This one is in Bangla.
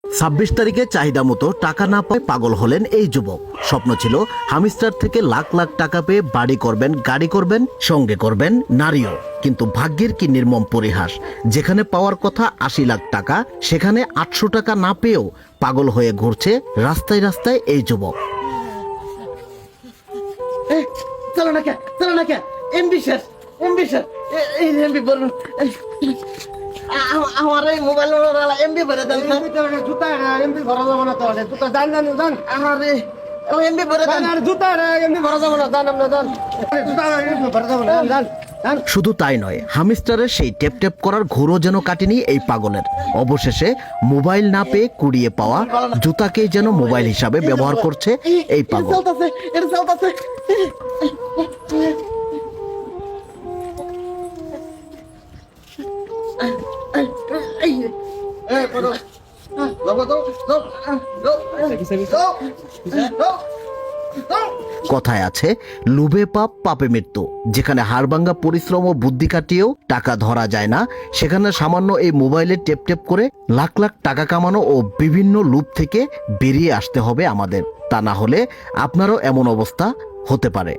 26 তারিখে চাহিদা মতো টাকা না পায় পাগল হলেন এই যুবক। স্বপ্ন ছিল হামিস্টার থেকে লাখ লাখ টাকা পেয়ে বাড়ি করবেন, গাড়ি করবেন, সঙ্গে করবেন নারীও। কিন্তু ভাগ্যের কি নির্মম পরিহাস, যেখানে পাওয়ার কথা 80 লাখ টাকা, সেখানে 800 টাকা না পেয়েও পাগল হয়ে ঘুরছে রাস্তায় রাস্তায় এই যুবক। চলো না কে এমবি শেষ এই এমবি বলুন আমার এই মোবাইল এমবি ভরে দেন জুতা এমবি ভরা যাবো না তো জুতা জান আমার এমবি ভরে দেন জুতা এমবি ভরা যাবো না জান আমরা জান জুতা এমবি ভরা যাবো না জান। শুধু তাই নয়, হামিস্টারের সেই টেপ টেপ করার ঘুরও যেন কাটেনি এই পাগলের। অবশেষে মোবাইল না পেয়ে কুড়িয়ে পাওয়া জুতাকেই যেন মোবাইল হিসাবে ব্যবহার করছে এই পাগল। কথায় আছে, লোভে পাপ, পাপে মৃত্যু। যেখানে হাড়ভাঙ্গা পরিশ্রম ও বুদ্ধি কাটিয়েও টাকা ধরা যায় না, সেখানে সামান্য এই মোবাইলে টেপ টেপ করে লাখ লাখ টাকা কামানো ও বিভিন্ন লুপ থেকে বেরিয়ে আসতে হবে আমাদের। তা না হলে আপনারও এমন অবস্থা হতে পারে।